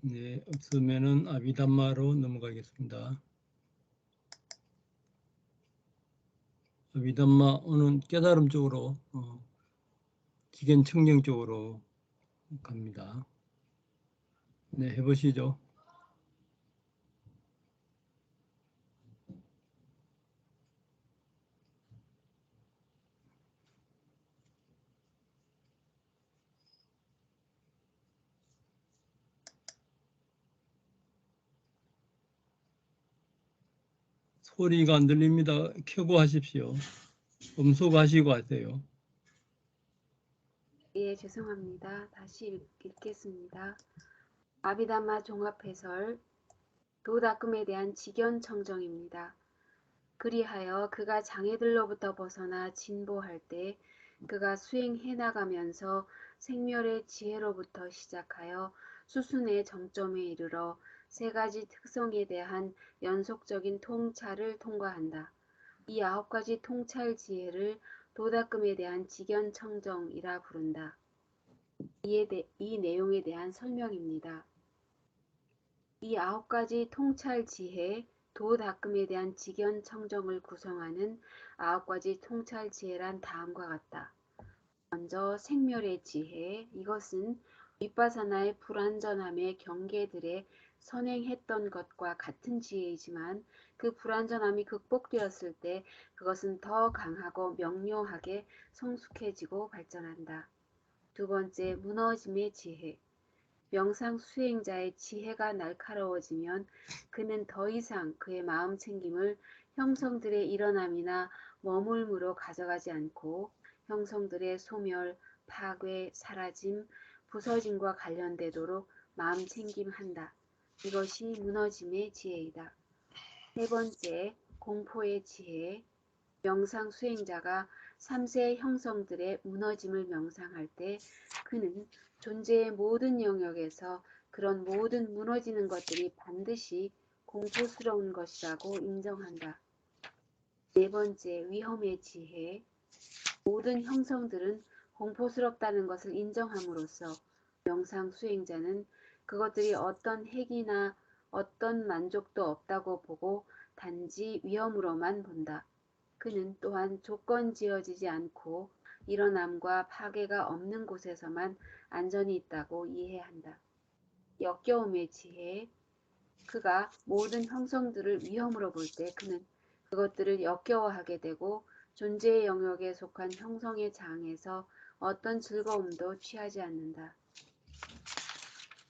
네, 없으면은 아비담마로 넘어가겠습니다. 아비담마는 깨달음 쪽으로, 지견 청정 쪽으로 갑니다. 네, 해보시죠. 소리가 안 들립니다. 켜고 하십시오. 음소거하시고 하세요. 예, 죄송합니다. 다시 읽겠습니다. 아비담마 종합해설 도닦음에 대한 직연 청정입니다. 그리하여 그가 장애들로부터 벗어나 진보할 때 그가 수행해 나가면서 생멸의 지혜로부터 시작하여 수순의 정점에 이르러 세 가지 특성에 대한 연속적인 통찰을 통과한다. 이 9가지 통찰 지혜를 도닦음에 대한 직연 청정이라 부른다. 이 내용에 대한 설명입니다. 이 9가지 통찰 지혜, 도닦음에 대한 직연 청정을 구성하는 9가지 통찰 지혜란 다음과 같다. 먼저 생멸의 지혜, 이것은 윗바사나의 불완전함의 경계들에 선행했던 것과 같은 지혜이지만 그 불완전함이 극복되었을 때 그것은 더 강하고 명료하게 성숙해지고 발전한다. 두 번째, 무너짐의 지혜. 명상 수행자의 지혜가 날카로워지면 그는 더 이상 그의 마음 챙김을 형성들의 일어남이나 머물므로 가져가지 않고 형성들의 소멸, 파괴, 사라짐, 부서짐과 관련되도록 마음 챙김한다. 이것이 무너짐의 지혜이다. 세 번째, 공포의 지혜. 명상 수행자가 3세 형성들의 무너짐을 명상할 때 그는 존재의 모든 영역에서 그런 모든 무너지는 것들이 반드시 공포스러운 것이라고 인정한다. 네 번째, 위험의 지혜. 모든 형성들은 공포스럽다는 것을 인정함으로써 명상 수행자는 그것들이 어떤 핵이나 어떤 만족도 없다고 보고 단지 위험으로만 본다. 그는 또한 조건 지어지지 않고 일어남과 파괴가 없는 곳에서만 안전이 있다고 이해한다. 역겨움의 지혜. 그가 모든 형성들을 위험으로 볼 때 그는 그것들을 역겨워하게 되고 존재의 영역에 속한 형성의 장에서 어떤 즐거움도 취하지 않는다.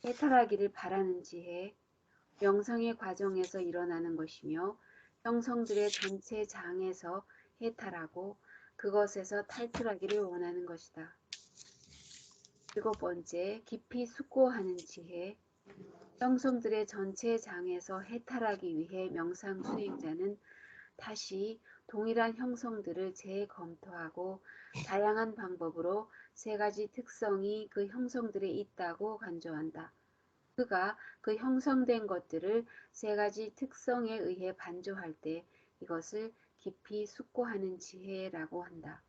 해탈하기를 바라는 지혜. 명상의 과정에서 일어나는 것이며 형성들의 전체 장에서 해탈하고 그것에서 탈출하기를 원하는 것이다. 일곱 번째, 깊이 숙고하는 지혜. 형성들의 전체 장에서 해탈하기 위해 명상 수행자는 다시 동일한 형성들을 재검토하고 다양한 방법으로 세 가지 특성이 그 형성들에 있다고 간주한다. 그가 그 형성된 것들을 세 가지 특성에 의해 반조할 때 이것을 깊이 숙고하는 지혜라고 한다.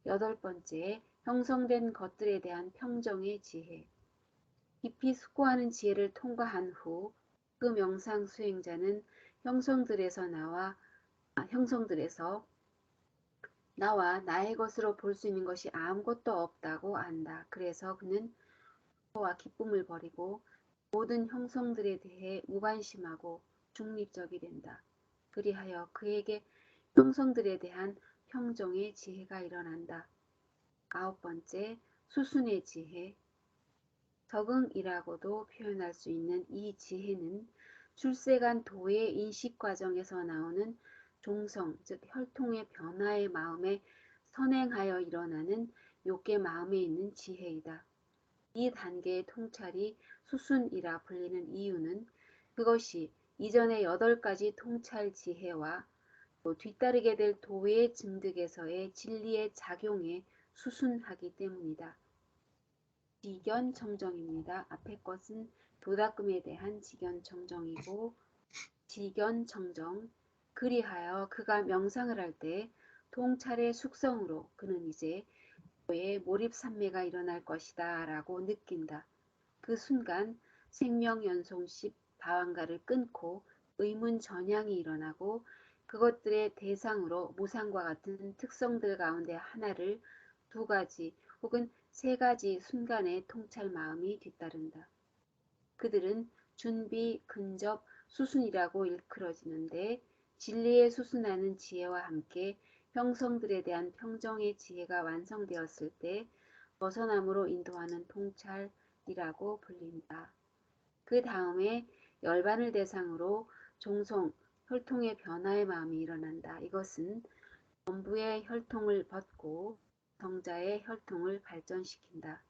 여덟 번째, 형성된 것들에 대한 평정의 지혜. 깊이 숙고하는 지혜를 통과한 후 그 명상 수행자는 형성들에서 나와 나의 것으로 볼 수 있는 것이 아무것도 없다고 안다. 그래서 그는 와 기쁨을 버리고 모든 형성들에 대해 무관심하고 중립적이 된다. 그리하여 그에게 형성들에 대한 평정의 지혜가 일어난다. 아홉 번째, 수순의 지혜. 적응이라고도 표현할 수 있는 이 지혜는 출세간 도의 인식 과정에서 나오는 종성, 즉 혈통의 변화의 마음에 선행하여 일어나는 욕의 마음에 있는 지혜이다. 이 단계의 통찰이 수순이라 불리는 이유는 그것이 이전의 8가지 통찰 지혜와 또 뒤따르게 될 도의 증득에서의 진리의 작용에 수순하기 때문이다. 직연 청정입니다. 앞의 것은 도닦음에 대한 직연 청정이고 직연 청정. 그리하여 그가 명상을 할 때 통찰의 숙성으로 그는 이제 의 몰입 삼매가 일어날 것이다 라고 느낀다. 그 순간 생명연속식 방황가를 끊고 의문전향이 일어나고 그것들의 대상으로 무상과 같은 특성들 가운데 하나를 두 가지 혹은 세 가지 순간의 통찰 마음이 뒤따른다. 그들은 준비, 근접, 수순이라고 일컬어지는데 진리에 수순하는 지혜와 함께 형성들에 대한 평정의 지혜가 완성되었을 때 벗어남으로 인도하는 통찰이라고 불린다. 그 다음에 열반을 대상으로 종송, 혈통의 변화의 마음이 일어난다. 이것은 전부의 혈통을 벗고 성자의 혈통을 발전시킨다.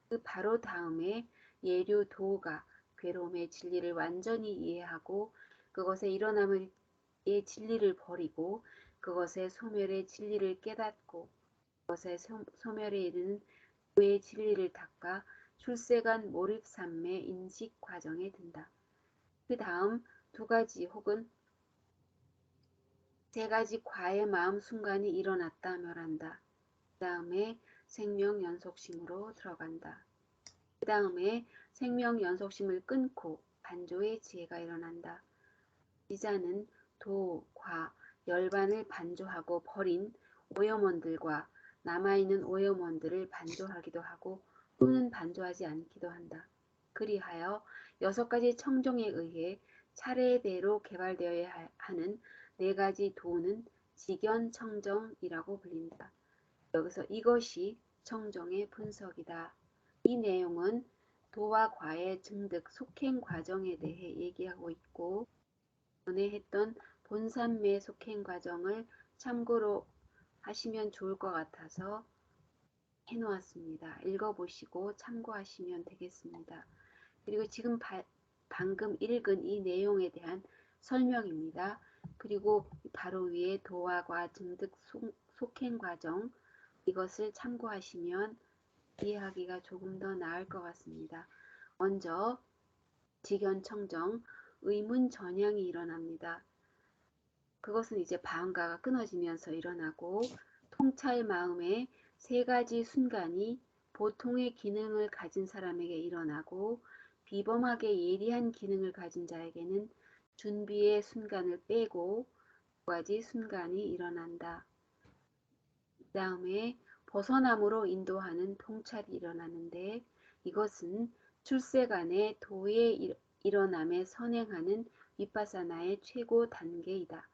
그 바로 다음에 예류 도가 괴로움의 진리를 완전히 이해하고 그것의 일어남의 진리를 버리고 그것의 소멸의 진리를 깨닫고 그것의 소멸에 이르는 도의 진리를 닦아 출세간 몰입산매 인식 과정에 든다. 그 다음 두 가지 혹은 세 가지 과의 마음 순간이 일어났다 멸한다. 그 다음에 생명연속심으로 들어간다. 그 다음에 생명연속심을 끊고 반조의 지혜가 일어난다. 지자는 도, 과, 열반을 반조하고 버린 오염원들과 남아있는 오염원들을 반조하기도 하고 또는 반조하지 않기도 한다. 그리하여 6가지 청정에 의해 차례대로 개발되어야 하는 4가지 도는 직연청정이라고 불린다. 여기서 이것이 청정의 분석이다. 이 내용은 도와 과의 증득, 속행 과정에 대해 얘기하고 있고 전에 했던 본산매 속행 과정을 참고로 하시면 좋을 것 같아서 해놓았습니다. 읽어보시고 참고하시면 되겠습니다. 그리고 지금 방금 읽은 이 내용에 대한 설명입니다. 그리고 바로 위에 도와 과 증득 속행 과정 이것을 참고하시면 이해하기가 조금 더 나을 것 같습니다. 먼저 직연청정, 의문전향이 일어납니다. 그것은 이제 방가가 끊어지면서 일어나고 통찰 마음의 세 가지 순간이 보통의 기능을 가진 사람에게 일어나고 비범하게 예리한 기능을 가진 자에게는 준비의 순간을 빼고 두 가지 순간이 일어난다. 그 다음에 벗어남으로 인도하는 통찰이 일어나는데 이것은 출세간의 도의 일어남에 선행하는 윗바사나의 최고 단계이다.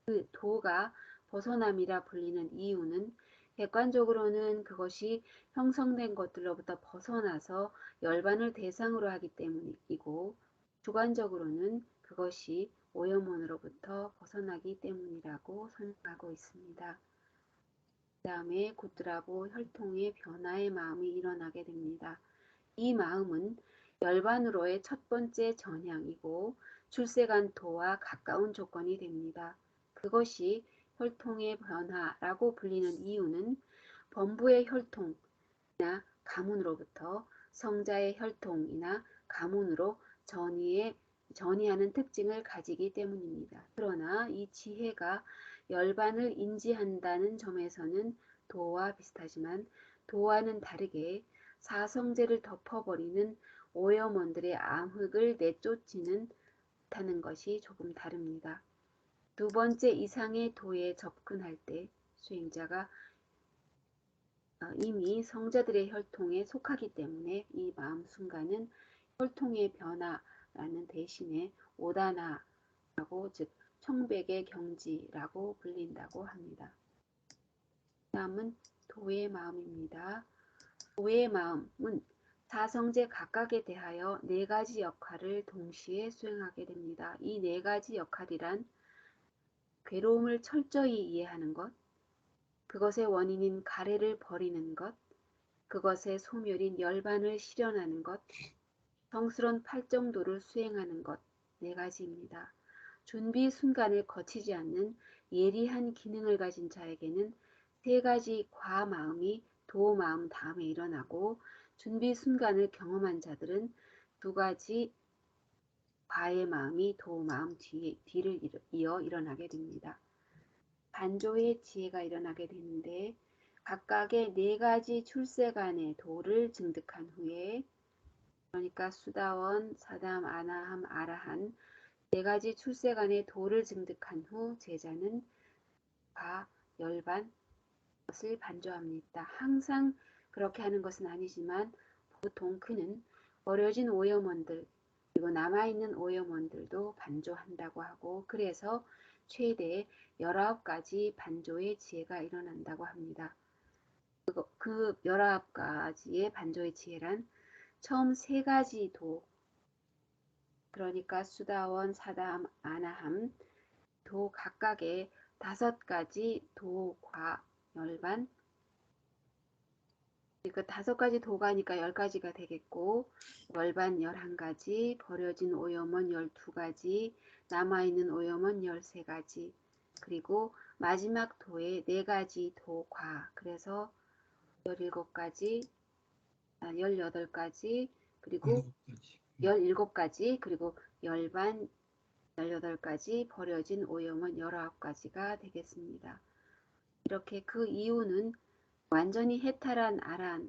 그 도가 벗어남이라 불리는 이유는 객관적으로는 그것이 형성된 것들로부터 벗어나서 열반을 대상으로 하기 때문이고 주관적으로는 그것이 오염원으로부터 벗어나기 때문이라고 설명하고 있습니다. 그 다음에 곧드라보 혈통의 변화의 마음이 일어나게 됩니다. 이 마음은 열반으로의 첫 번째 전향이고 출세간 도와 가까운 조건이 됩니다. 그것이 혈통의 변화라고 불리는 이유는 범부의 혈통이나 가문으로부터 성자의 혈통이나 가문으로 전이하는 특징을 가지기 때문입니다. 그러나 이 지혜가 열반을 인지한다는 점에서는 도와 비슷하지만 도와는 다르게 사성제를 덮어버리는 오염원들의 암흑을 내쫓지는 못하는 것이 조금 다릅니다. 두 번째 이상의 도에 접근할 때 수행자가 이미 성자들의 혈통에 속하기 때문에 이 마음 순간은 혈통의 변화라는 대신에 오다나라고 즉 청백의 경지라고 불린다고 합니다. 다음은 도의 마음입니다. 도의 마음은 사성제 각각에 대하여 4가지 역할을 동시에 수행하게 됩니다. 이 4가지 역할이란 괴로움을 철저히 이해하는 것, 그것의 원인인 가래를 버리는 것, 그것의 소멸인 열반을 실현하는 것, 성스러운 팔정도를 수행하는 것 4가지입니다. 준비 순간을 거치지 않는 예리한 기능을 가진 자에게는 3가지 과마음이 도마음 다음에 일어나고 준비 순간을 경험한 자들은 2가지 과의 마음이 도마음 뒤를 이어 일어나게 됩니다. 반조의 지혜가 일어나게 되는데 각각의 4가지 출세간의 도를 증득한 후에 그러니까 수다원, 사담, 아나함, 아라한 네 가지 출세간의 도를 증득한 후 제자는 과, 열반 것을 반조합니다. 항상 그렇게 하는 것은 아니지만 보통 그는 버려진 오염원들 그리고 남아있는 오염원들도 반조한다고 하고 그래서 최대 19가지 반조의 지혜가 일어난다고 합니다. 그 19가지의 반조의 지혜란 처음 3가지 도 그러니까 수다원, 사담, 아나함 도 각각의 5가지 도과 열반 그러니까 5가지 도가니까 10가지가 되겠고 열반 11가지 버려진 오염원 12가지 남아있는 오염원 13가지 그리고 마지막 도에 4가지 도과 그래서 17가지 18가지 그리고 17가지 그리고 열반 18가지 버려진 오염원 19가지가 되겠습니다. 이렇게 그 이유는 완전히 해탈한 아라한은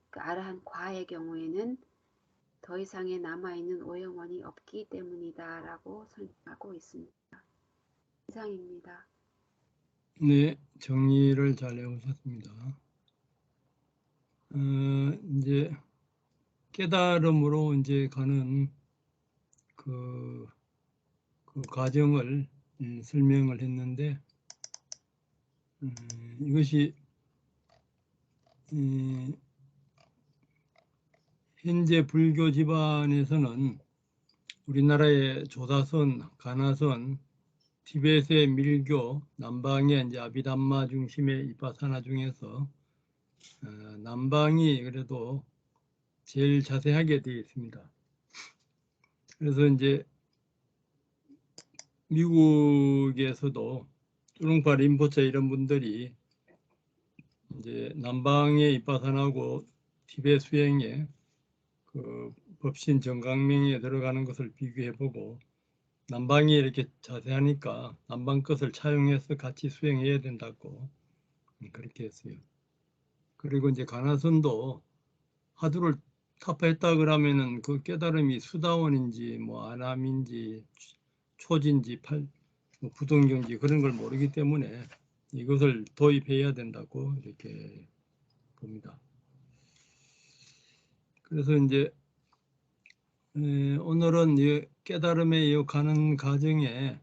그 아라한 과의 경우에는 더 이상의 남아있는 오염원이 없기 때문이다 라고 설명하고 있습니다. 이상입니다. 네, 정리를 잘 해오셨습니다. 이제 깨달음으로 이제 가는 그 과정을 설명을 했는데 이것이 현재 불교 집안에서는 우리나라의 조사선, 가나선, 티베트의 밀교, 남방의 이제 아비담마 중심의 이파사나 중에서 남방이 그래도 제일 자세하게 되어 있습니다. 그래서 이제 미국에서도 뚜룽파 림포체 이런 분들이 이제 남방의 이파사나하고 티베트 수행에 그 법신 정강명에 들어가는 것을 비교해보고 남방이 이렇게 자세하니까 남방 것을 차용해서 같이 수행해야 된다고 그렇게 했어요. 그리고 이제 가나선도 화두를 타파했다 그러면은 그 깨달음이 수다원인지 뭐 아남인지 초진지 뭐 부동경지 그런 걸 모르기 때문에 이것을 도입해야 된다고 이렇게 봅니다. 그래서 이제 오늘은 깨달음에 가는 과정에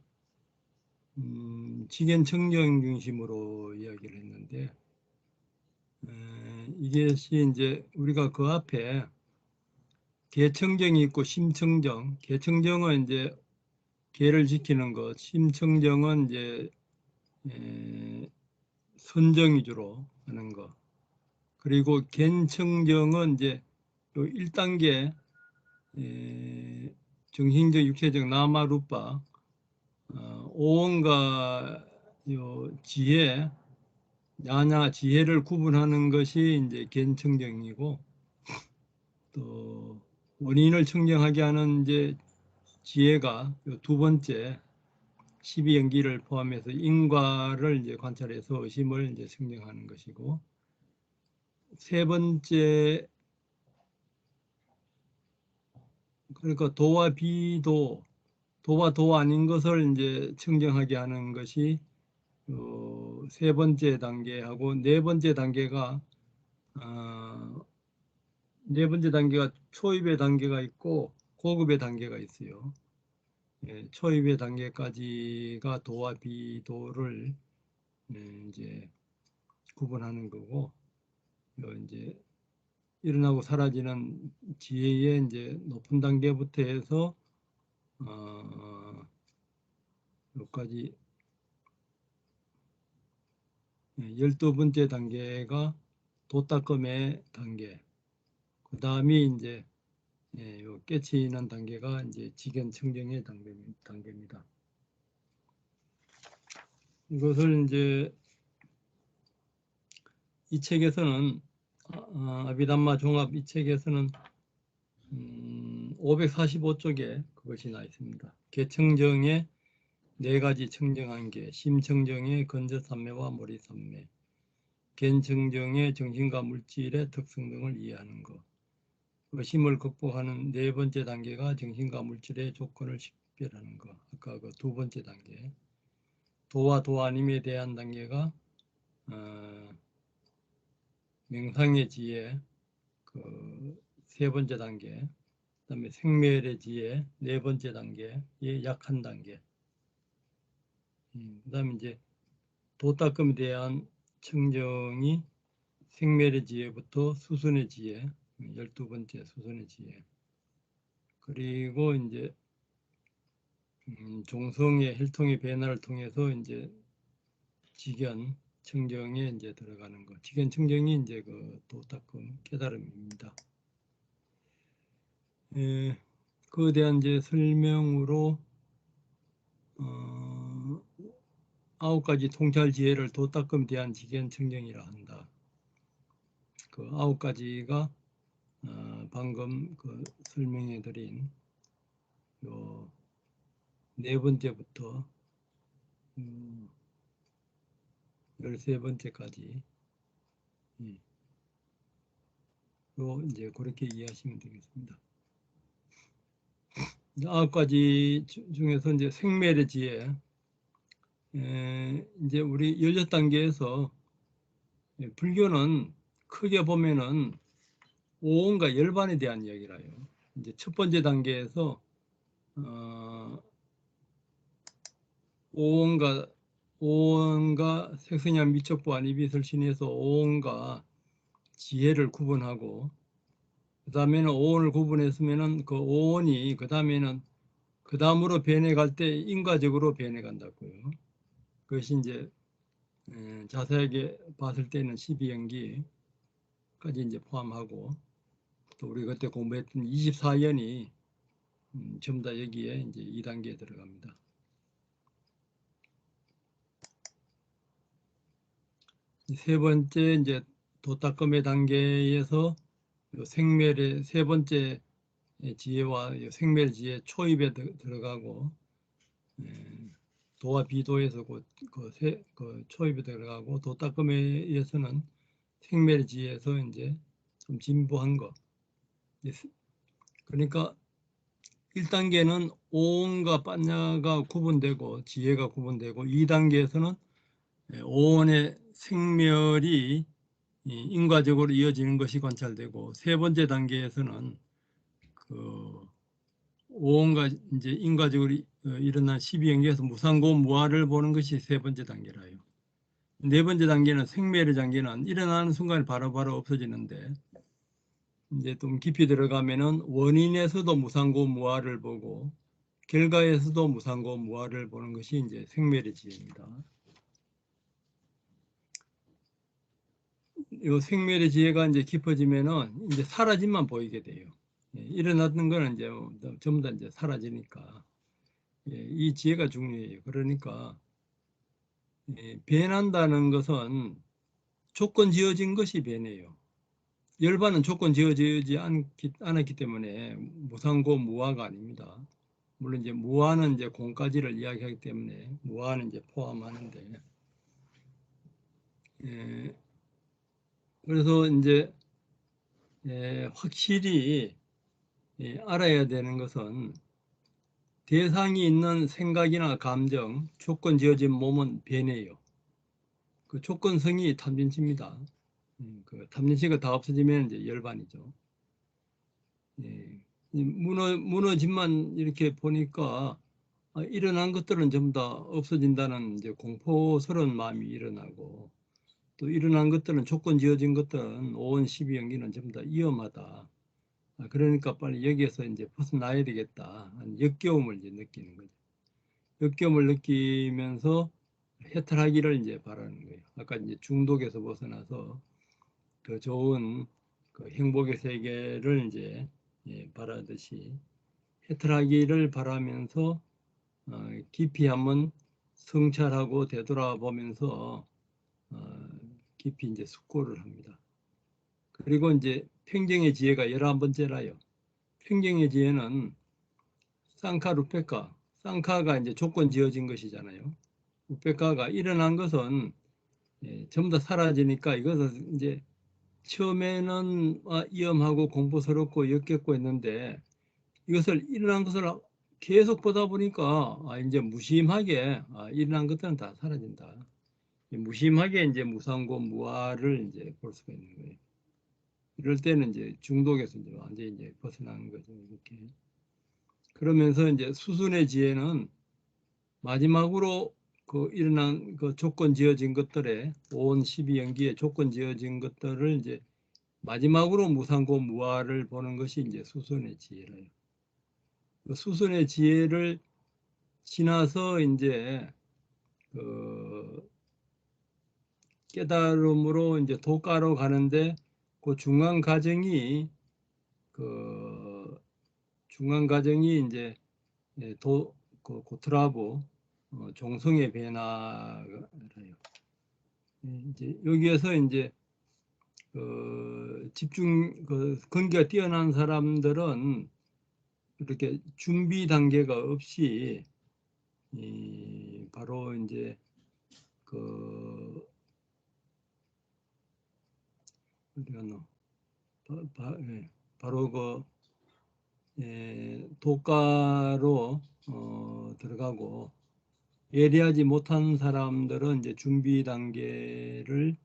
지견청정 중심으로 이야기를 했는데 이것이 이제 우리가 그 앞에 계청정이 있고 심청정, 계청정은 이제 계를 지키는 것, 심청정은 이제 선정 위주로 하는 것, 그리고 겐청정은 이제 1단계 정신적, 육체적 나마루파 오온과 지혜, 야나 지혜를 구분하는 것이 이제 겐청정이고 또 원인을 청정하게 하는 이제 지혜가 2번째 12연기를 포함해서 인과를 이제 관찰해서 의심을 이제 청정하는 것이고 3번째 그러니까 도와 비도 도와 도 아닌 것을 이제 청정하게 하는 것이 3번째 단계하고 4번째 단계가 네 번째 단계가 초입의 단계가 있고 고급의 단계가 있어요. 초입의 단계까지가 도와 비도를 이제 구분하는 거고, 이제 일어나고 사라지는 지혜의 이제 높은 단계부터 해서 여기까지 12번째 단계가 도닦음의 단계. 그 다음이 이제 깨치는 단계가 이제 지견청정의 단계입니다. 이것을 이제 이 책에서는 아비담마 종합 이 책에서는 545쪽에 그것이 나 있습니다. 계청정의 4가지 청정한 계, 심청정의 건저삼매와 모리삼매, 겐청정의 정신과 물질의 특성 등을 이해하는 것, 의심을 극복하는 네 번째 단계가 정신과 물질의 조건을 식별하는 거. 아까 그 두 번째 단계. 도와 도 아님에 대한 단계가 명상의 지혜 그 세 번째 단계. 그다음에 생멸의 지혜 네 번째 단계의 약한 단계. 그다음에 이제 도닦음에 대한 청정이 생멸의 지혜부터 수순의 지혜 12번째 수순의 지혜. 그리고 이제 종성의 혈통의 변화를 통해서 이제 직견 청정에 이제 들어가는 거. 직견 청정이 이제 그 도닦음 깨달음입니다. 그에 대한 이제 설명으로 9가지 통찰 지혜를 도닦음 대한 직견 청정이라 한다. 그 9가지가 방금 그 설명해 드린 요 네 번째부터 13번째까지 요 이제 그렇게 이해하시면 되겠습니다. 9가지 중에서 이제 생멸의 지혜 이제 우리 16단계에서 불교는 크게 보면은 오온과 열반에 대한 이야기라요. 이제 첫 번째 단계에서 오온과 색선양 미척부 안이비설신에서 오온과 지혜를 구분하고 그 다음에는 오온을 구분했으면은 그 오온이 그 다음에는 그 다음으로 변해갈 때 인과적으로 변해간다고요. 그것이 이제 자세하게 봤을 때는 12연기까지 이제 포함하고 또 우리 그때 공부했던 24연이 전부 다 여기에 이제 2단계에 들어갑니다. 세 번째 이제 도닦음의 단계에서 생멸의 세 번째 지혜와 생멸 지혜 초입에 들어가고 도와 비도에서 그 초입에 들어가고 도닦음에 의해서는 생멸 지혜에서 이제 좀 진보한 거. 그러니까 1단계는 오온과 빠냐가 구분되고 지혜가 구분되고 2단계에서는 오온의 생멸이 인과적으로 이어지는 것이 관찰되고 세 번째 단계에서는 그 오온과 이제 인과적으로 일어난 12연계에서 무상고 무아를 보는 것이 세 번째 단계라요. 네 번째 단계는 생멸의 단계는 일어나는 순간 바로바로 없어지는데 이제 좀 깊이 들어가면은 원인에서도 무상고 무아를 보고 결과에서도 무상고 무아를 보는 것이 이제 생멸의 지혜입니다. 이 생멸의 지혜가 이제 깊어지면은 이제 사라짐만 보이게 돼요. 일어났던 거는 이제 전부 다 이제 사라지니까 이 지혜가 중요해요. 그러니까 변한다는 것은 조건 지어진 것이 변해요. 열반은 조건 지어지지 않았기 때문에 무상고 무아가 아닙니다. 물론 이제 무아는 이제 공까지를 이야기하기 때문에 무아는 이제 포함하는데 그래서 이제 확실히 알아야 되는 것은 대상이 있는 생각이나 감정, 조건 지어진 몸은 변해요. 그 조건성이 탐진치입니다. 그 탐진치가 다 없어지면 이제 열반이죠. 무너짐만 이렇게 보니까 일어난 것들은 전부 다 없어진다는 이제 공포스러운 마음이 일어나고 또 일어난 것들은 조건 지어진 것들은 5원 12연기는 전부 다 위험하다. 그러니까 빨리 여기에서 이제 벗어나야 되겠다. 역겨움을 이제 느끼는 거죠. 역겨움을 느끼면서 해탈하기를 이제 바라는 거예요. 아까 이제 중독에서 벗어나서 더 좋은 그 행복의 세계를 이제 바라듯이 해탈하기를 바라면서 깊이 한번 성찰하고 되돌아보면서 깊이 이제 숙고를 합니다. 그리고 이제 평정의 지혜가 11번째라요. 평정의 지혜는 쌍카 루페카, 쌍카가 이제 조건 지어진 것이잖아요. 루페카가 일어난 것은 전부 다 사라지니까 이것은 이제 처음에는 위험하고 공포스럽고 역겹고 했는데 이것을 일어난 것을 계속 보다 보니까 이제 무심하게 일어난 것들은 다 사라진다. 무심하게 이제 무상고 무아를 이제 볼 수가 있는 거예요. 이럴 때는 이제 중독에서 이제 완전히 이제 벗어나는 거죠. 이렇게. 그러면서 이제 수순의 지혜는 마지막으로 그 일어난 그 조건 지어진 것들에 온 12연기에 조건 지어진 것들을 이제 마지막으로 무상고 무아를 보는 것이 이제 수순의 지혜래요. 그 수순의 지혜를 지나서 이제 그 깨달음으로 이제 도가로 가는데 그 중간 과정이 이제 그 고트라브 종성의 변화래요. 이제 여기에서 이제 근기가 뛰어난 사람들은 이렇게 준비 단계가 없이 바로 이제 어디 갔노? 바로 도가로 들어가고 예리하지 못한 사람들은 이제 준비 단계를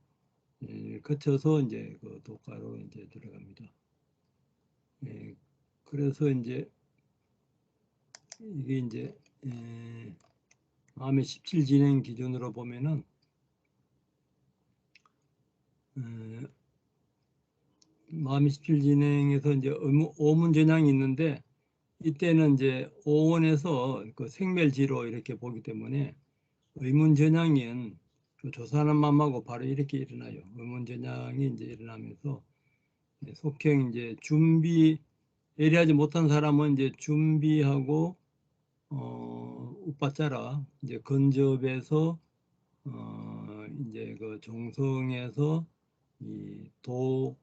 거쳐서 이제 그 도가로 이제 들어갑니다. 그래서 이제 이게 이제 마음의 17 진행 기준으로 보면은 마음의 17 진행에서 이제 오문전향이 있는데 이때는 이제 오원에서 그 생멸지로 이렇게 보기 때문에 의문전향은 그 조사하는 마음하고 바로 이렇게 일어나요. 의문전향이 이제 일어나면서 속행 이제 예리하지 못한 사람은 이제 준비하고 우빠짜라 이제 근접에서 이제 그 종성에서 이 도과로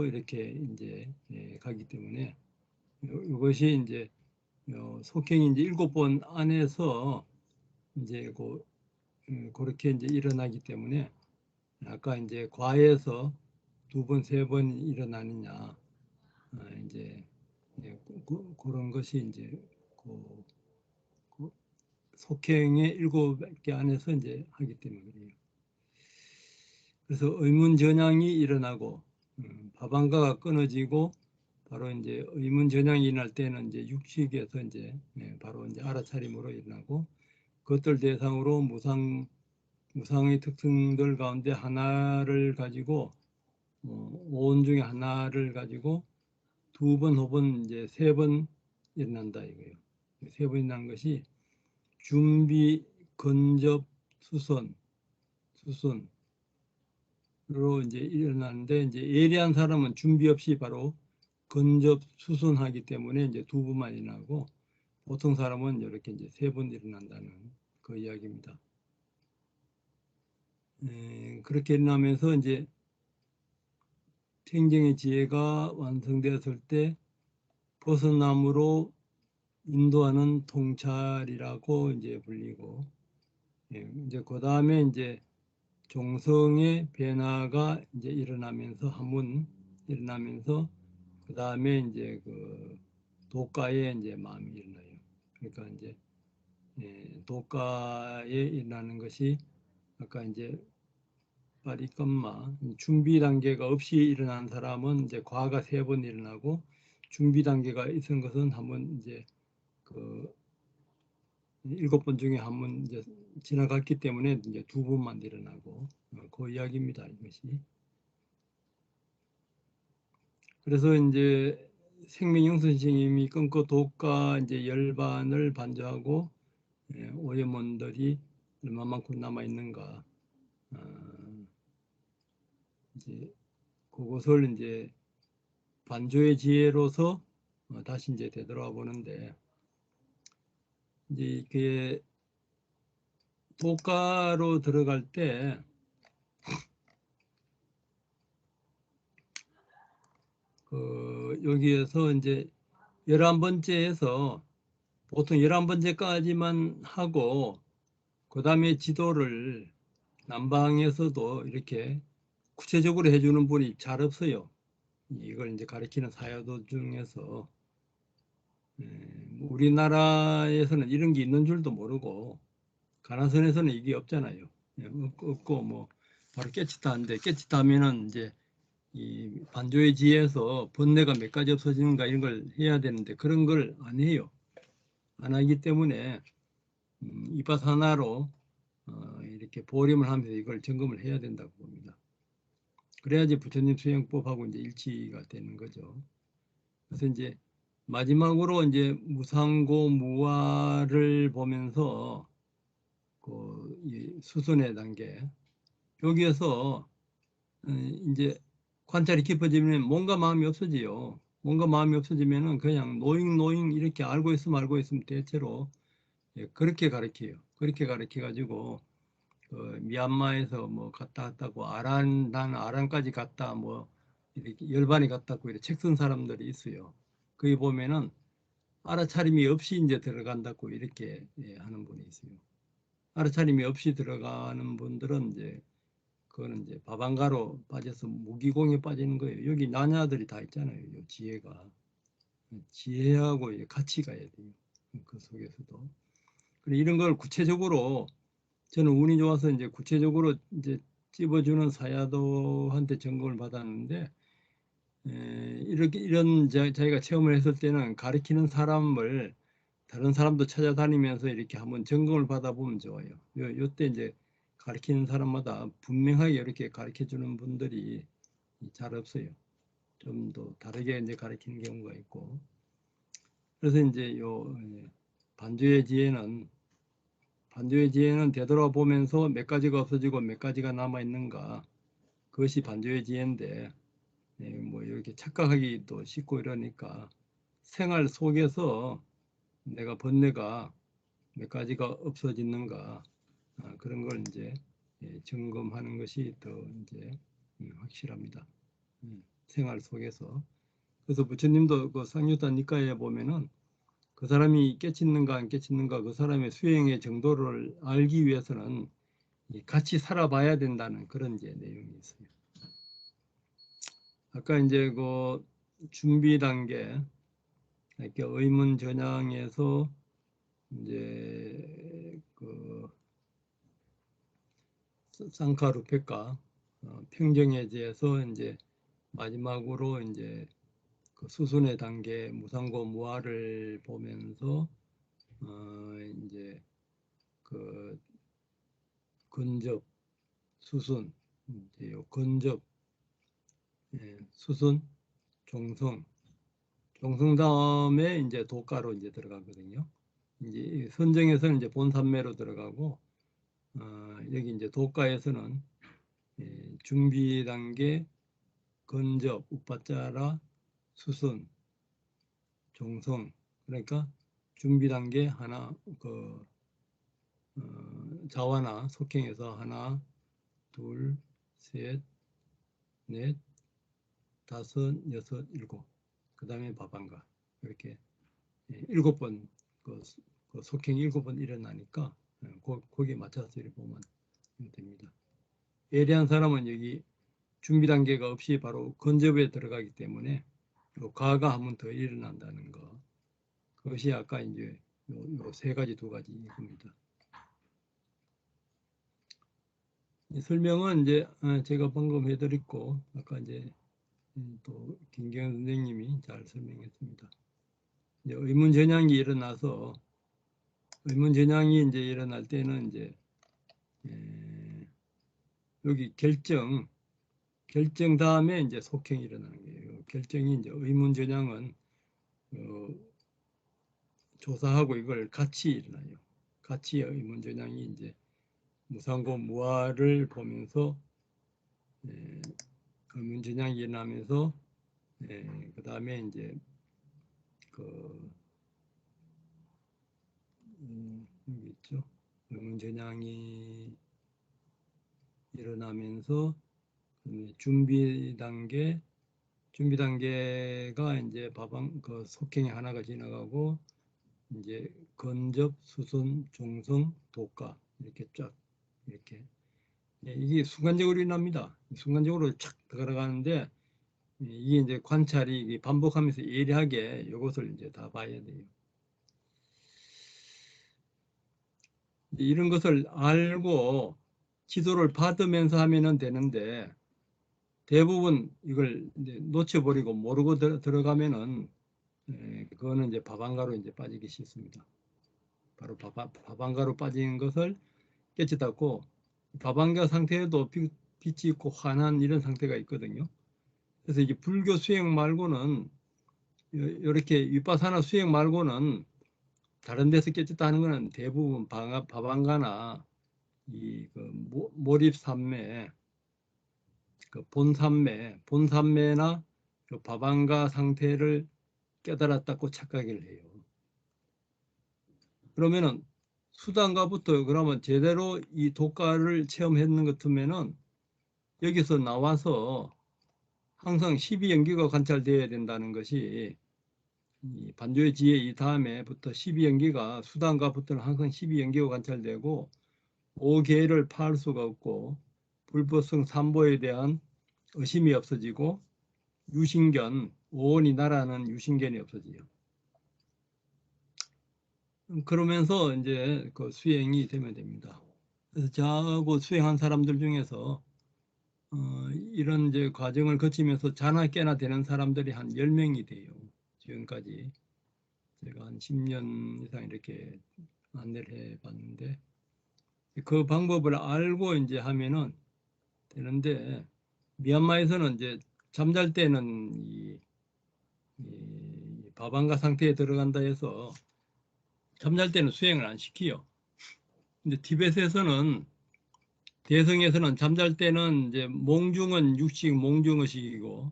이렇게 이제 가기 때문에 이것이 이제 속행이 이제 7번 안에서 이제 그렇게 이제 일어나기 때문에 아까 이제 과에서 2번, 3번 일어나느냐 이제 그런 것이 이제 그 속행의 7개 안에서 이제 하기 때문에 그래요. 그래서 의문전향이 일어나고 밥안가가 끊어지고 바로 이제 의문전향이 일어날 때는 이제 육식에서 이제 바로 이제 알아차림으로 일어나고 그것들 대상으로 무상의 특성들 가운데 하나를 가지고 오온 중에 하나를 가지고 2번 혹은 이제 3번 일어난다 이거예요. 3번 일어난 것이 준비, 근접, 수선으로 이제 일어나는데 이제 예리한 사람은 준비 없이 바로 근접, 수선하기 때문에 이제 2번만 일어나고 보통 사람은 이렇게 이제 3번 일어난다는 그 이야기입니다. 그렇게 일어나면서 이제 생정의 지혜가 완성되었을 때 벗어남으로 인도하는 통찰이라고 이제 불리고, 이제 그 다음에 이제 종성의 변화가 이제 일어나면서 그 다음에 이제 그 도가에 이제 마음이 일어나요. 그러니까 이제 도가에 일어나는 것이 아까 이제 빠리깜마 준비 단계가 없이 일어난 사람은 이제 과가 3번 일어나고 준비 단계가 있은 것은 한번 이제 그 7번 중에 한 번 이제 지나갔기 때문에 이제 2번만 일어나고 그 이야기입니다. 이것이. 그래서 이제 생명영 선생님이 끊고 도가 이제 열반을 반조하고 오염원들이 얼마만큼 남아 있는가 이제 그것을 이제 반조의 지혜로서 다시 이제 되돌아 보는데 이제 이게 도가로 들어갈 때 여기에서 이제 11번째에서 보통 11번째까지만 하고 그 다음에 지도를 남방에서도 이렇게 구체적으로 해주는 분이 잘 없어요. 이걸 이제 가르치는 사야도 중에서 뭐 우리나라에서는 이런 게 있는 줄도 모르고 가나선에서는 이게 없잖아요. 없고 뭐 바로 깨치타 하는데 깨치타 하면은 이제 이 반조의 지에서 번뇌가 몇 가지 없어지는가 이런 걸 해야 되는데 그런 걸 안 해요. 안 하기 때문에 이팟 하나로 이렇게 보림을 하면서 이걸 점검을 해야 된다고 봅니다. 그래야지 부처님 수행법하고 이제 일치가 되는 거죠. 그래서 이제 마지막으로 이제 무상고 무아를 보면서 이 수순의 단계 여기에서 이제 관찰이 깊어지면 몸과 마음이 없어지요. 몸과 마음이 없어지면은 그냥 노잉 이렇게 알고 있으면 대체로 그렇게 가르쳐요. 그렇게 가르쳐 가지고 미얀마에서 뭐 갔다 왔다고 난 아란까지 갔다 뭐 이렇게 열반이 갔다고 이렇게 책 쓴 사람들이 있어요. 거기 보면은 알아차림이 없이 이제 들어간다고 이렇게 하는 분이 있어요. 알아차림이 없이 들어가는 분들은 이제 그거는 이제 바방가로 빠져서 무기공에 빠지는 거예요. 여기 나냐들이 다 있잖아요. 요 지혜가 지혜하고 같이 가야 돼요. 그 속에서도. 그래 이런 걸 구체적으로 저는 운이 좋아서 이제 구체적으로 이제 찝어주는 사야도한테 점검을 받았는데 이렇게 이런 자기가 체험을 했을 때는 가르치는 사람을 다른 사람도 찾아다니면서 이렇게 한번 점검을 받아보면 좋아요. 요때 이제 가르치는 사람마다 분명하게 이렇게 가르쳐 주는 분들이 잘 없어요. 좀 더 다르게 이제 가르치는 경우가 있고. 그래서 이제 요 반주의 지혜는 되돌아보면서 몇 가지가 없어지고 몇 가지가 남아 있는가. 그것이 반주의 지혜인데 뭐 이렇게 착각하기도 쉽고 이러니까 생활 속에서 내가 번뇌가 몇 가지가 없어지는가 그런 걸 이제 점검하는 것이 더 이제 확실합니다. 생활 속에서. 그래서 부처님도 그 상유타 니카에 보면은 그 사람이 깨치는가 안 깨치는가 그 사람의 수행의 정도를 알기 위해서는 같이 살아봐야 된다는 그런 이제 내용이 있어요. 아까 이제 그 준비 단계 이렇게 의문 전향에서 이제 그 쌍카루페카 평정에 대해서 이제 마지막으로 이제 그 수순의 단계 무상고 무아를 보면서 이제 그 근접 수순 이제 요 근접 수순 종성 다음에 이제 도가로 이제 들어가거든요. 이제 선정에서는 이제 본산매로 들어가고 여기 이제 도가에서는 준비 단계 근접 우파짜라 수순 종성 그러니까 준비 단계 하나 자와나 속행에서 하나 둘 셋 넷 다섯 여섯 일곱 그 다음에 바방가 이렇게 7번 그 속행 7번 일어나니까 거기에 맞춰서 이렇게 보면 됩니다. 예리한 사람은 여기 준비 단계가 없이 바로 근접에 들어가기 때문에 가가 한 번 더 일어난다는 거. 그것이 아까 이제 요 세 가지 두 가지 겁니다. 설명은 이제 제가 방금 해드렸고 아까 이제 또 김경현 선생님이 잘 설명했습니다. 이제 의문 전향이 일어나서 의문 전향이 이제 일어날 때는 이제 여기 결정 다음에 이제 속행이 일어나는 거예요. 결정이 이제 의문 전향은 조사하고 이걸 같이 일어나요. 같이 의문 전향이 이제 무상고 무아를 보면서 의문 전향이 일어나면서 그 다음에 이제 그 여기 있죠. 의문 전향이 일어나면서 준비 단계가 이제 그 속행이 하나가 지나가고 이제 근접, 수선, 종성, 도가 이렇게 쫙 이렇게 이게 순간적으로 일어납니다. 순간적으로 착 들어가는데 이게 이제 관찰이 이게 반복하면서 예리하게 이것을 이제 다 봐야 돼요. 이런 것을 알고 지도를 받으면서 하면은 되는데 대부분 이걸 이제 놓쳐버리고 모르고 들어가면은 그거는 이제 밥안가로 이제 빠지기 쉽습니다. 바로 밥안가로 빠진 것을 깨끗하고 밥안가 상태에도 빛이 있고 환한 이런 상태가 있거든요. 그래서 이게 불교 수행 말고는 이렇게 윗바사나 수행 말고는 다른 데서 깨끗다 하는 거는 대부분 밥안가나 이그 몰입산매, 그 본산매나 그 밥안가 상태를 깨달았다고 착각을 해요. 그러면은 수단가부터 그러면 제대로 이 독가를 체험했는 것 같으면은 여기서 나와서 항상 12연기가 관찰되어야 된다는 것이 이 반조의 지혜 이 다음에부터 12연기가 수단가부터는 항상 12연기가 관찰되고 5계를 파할 수가 없고 불법성 삼보에 대한 의심이 없어지고 유신견, 오온이 나라는 유신견이 없어지요. 그러면서 이제 그 수행이 되면 됩니다. 그래서 저하고 수행한 사람들 중에서 이런 이제 과정을 거치면서 자나 깨나 되는 사람들이 한 10명이 돼요. 지금까지 제가 한 10년 이상 이렇게 안내를 해 봤는데 그 방법을 알고 이제 하면은 되는데 미얀마에서는 이제 잠잘 때는 이 밥안가 상태에 들어간다 해서 잠잘 때는 수행을 안 시키요. 근데 티벳에서는 대성에서는 잠잘 때는 이제 몽중은 육식 몽중의식이고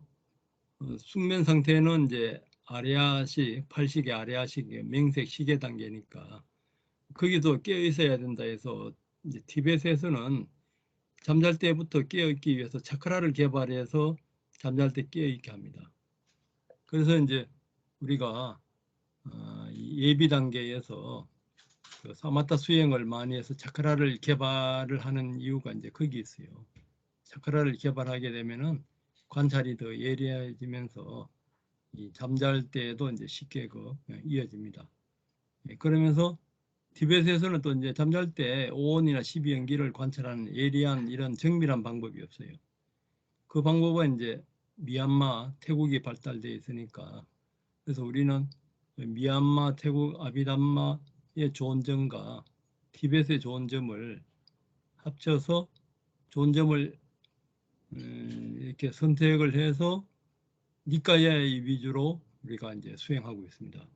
숙면 상태는 이제 아레아식, 팔식의 아레아식 맹색 시계 단계니까 거기도 깨어 있어야 된다 해서 이제 티벳에서는 잠잘 때부터 깨어 있기 위해서 차크라를 개발해서 잠잘 때 깨어 있게 합니다. 그래서 이제 우리가 이 예비 단계에서 그 사마타 수행을 많이 해서 차크라를 개발을 하는 이유가 이제 거기 있어요. 차크라를 개발하게 되면은 관찰이 더 예리해지면서 이 잠잘 때에도 이제 쉽게 이어집니다. 그러면서 티벳에서는 또 이제 잠잘 때 오온이나 12연기를 관찰하는 예리한 이런 정밀한 방법이 없어요. 그 방법은 이제 미얀마, 태국이 발달되어 있으니까 그래서 우리는 미얀마, 태국, 아비담마의 좋은 점과 티벳의 좋은 점을 합쳐서 좋은 점을 이렇게 선택을 해서 니까야 위주로 우리가 이제 수행하고 있습니다.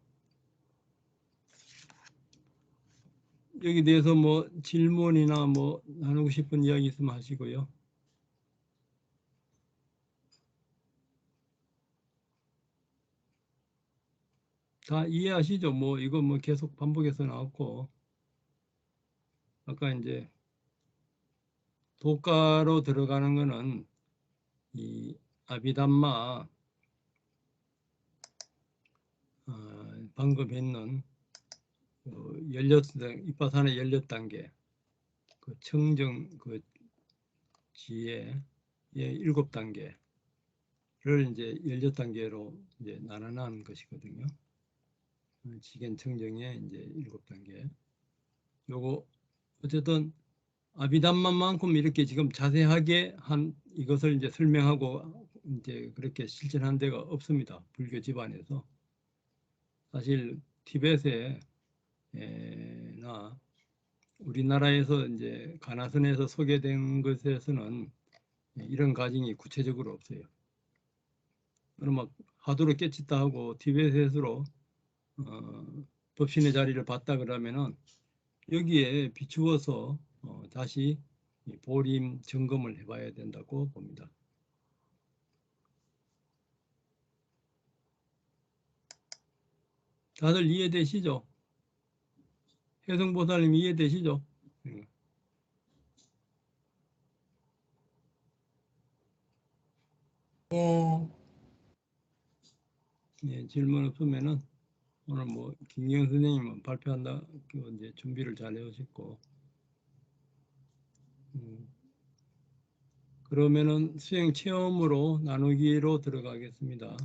여기 대해서 뭐 질문이나 뭐 나누고 싶은 이야기 있으면 하시고요. 다 이해하시죠? 뭐 이거 뭐 계속 반복해서 나왔고 아까 이제 도가로 들어가는 거는 이 아비담마 방금 했는 이파사나 16단계 그 청정 그 지혜의 7단계를 이제 16단계로 이제 나눠놓은 것이거든요. 지겐 청정의 이제 7단계. 요거 어쨌든 아비담마만큼 이렇게 지금 자세하게 한 이것을 이제 설명하고 이제 그렇게 실천한 데가 없습니다. 불교 집안에서. 사실 티벳에 나 우리나라에서 이제 가나선에서 소개된 것에서는 이런 과정이 구체적으로 없어요. 그러면 하도를 깨쳤다 하고 티벳에서로 법신의 자리를 봤다 그러면은 여기에 비추어서 다시 보림 점검을 해봐야 된다고 봅니다. 다들 이해되시죠? 혜성보살님 이해되시죠? 예, 예, 질문 없으면은 오늘 뭐 김경 선생님은 발표한다 그 이제 준비를 잘 해오셨고 그러면은 수행 체험으로 나누기로 들어가겠습니다.